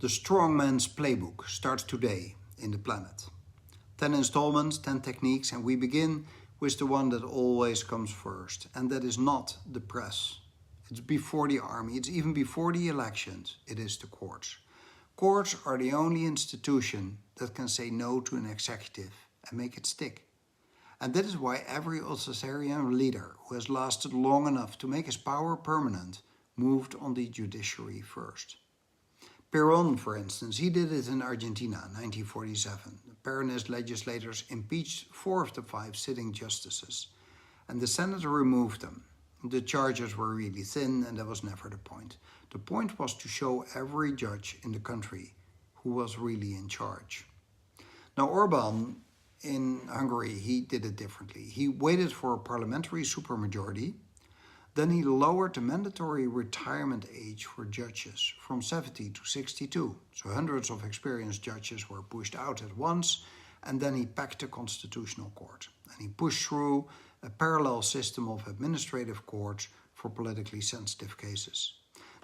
The Strongman's Playbook starts today in the planet. 10 installments, 10 techniques, and we begin with the one that always comes first, and that is not the press. It's before the army, it's even before the elections, it is the courts. Courts are the only institution that can say no to an executive and make it stick. And that is why every authoritarian leader who has lasted long enough to make his power permanent moved on the judiciary first. Perón, for instance, he did it in Argentina in 1947. The Peronist legislators impeached 4 of the 5 sitting justices, and the Senate removed them. The charges were really thin, and that was never the point. The point was to show every judge in the country who was really in charge. Now, Orbán in Hungary, he did it differently. He waited for a parliamentary supermajority. Then he lowered the mandatory retirement age for judges from 70 to 62. So hundreds of experienced judges were pushed out at once, and then he packed the Constitutional Court. And he pushed through a parallel system of administrative courts for politically sensitive cases.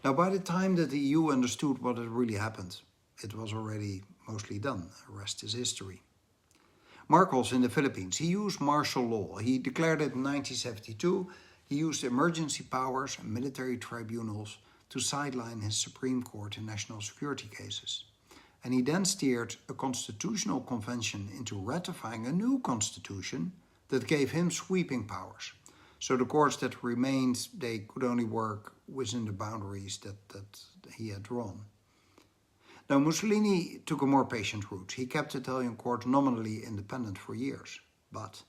Now, by the time that the EU understood what had really happened, it was already mostly done. The rest is history. Marcos in the Philippines, he used martial law. He declared it in 1972. He used emergency powers and military tribunals to sideline his Supreme Court in national security cases. And he then steered a constitutional convention into ratifying a new constitution that gave him sweeping powers. So the courts that remained, they could only work within the boundaries that he had drawn. Now, Mussolini took a more patient route. He kept Italian courts nominally independent for years, but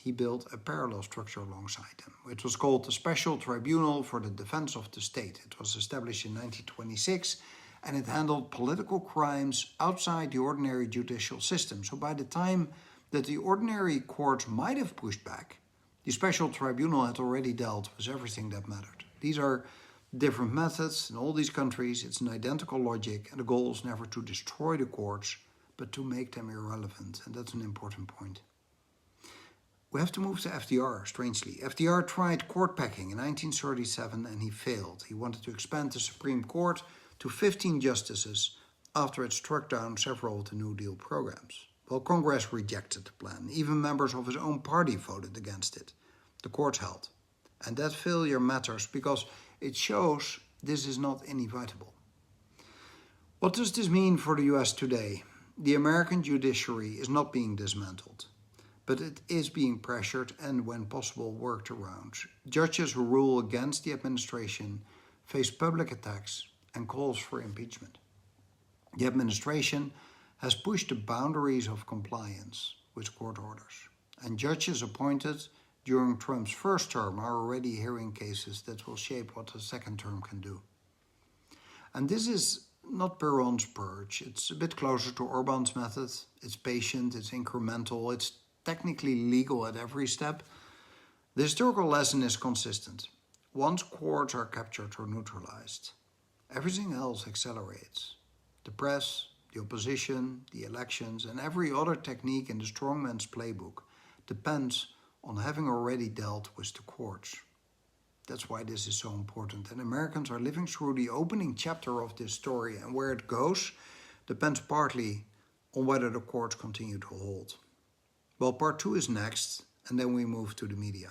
he built a parallel structure alongside them. It was called the Special Tribunal for the Defense of the State. It was established in 1926, and it handled political crimes outside the ordinary judicial system. So by the time that the ordinary courts might have pushed back, the Special Tribunal had already dealt with everything that mattered. These are different methods in all these countries. It's an identical logic, and the goal is never to destroy the courts, but to make them irrelevant, and that's an important point. We have to move to FDR, strangely. FDR tried court packing in 1937 and he failed. He wanted to expand the Supreme Court to 15 justices after it struck down several of the New Deal programs. Well, Congress rejected the plan. Even members of his own party voted against it. The courts held. And that failure matters because it shows this is not inevitable. What does this mean for the US today? The American judiciary is not being dismantled, but it is being pressured and, when possible, worked around. Judges who rule against the administration face public attacks and calls for impeachment. The administration has pushed the boundaries of compliance with court orders, and judges appointed during Trump's first term are already hearing cases that will shape what the second term can do. And this is not Perón's purge. It's a bit closer to Orbán's method. It's patient, it's incremental, it's technically legal at every step. The historical lesson is consistent. Once courts are captured or neutralized, everything else accelerates. The press, the opposition, the elections, and every other technique in the Strongman's Playbook depends on having already dealt with the courts. That's why this is so important. And Americans are living through the opening chapter of this story, and where it goes depends partly on whether the courts continue to hold. Well, part 2 is next, and then we move to the media.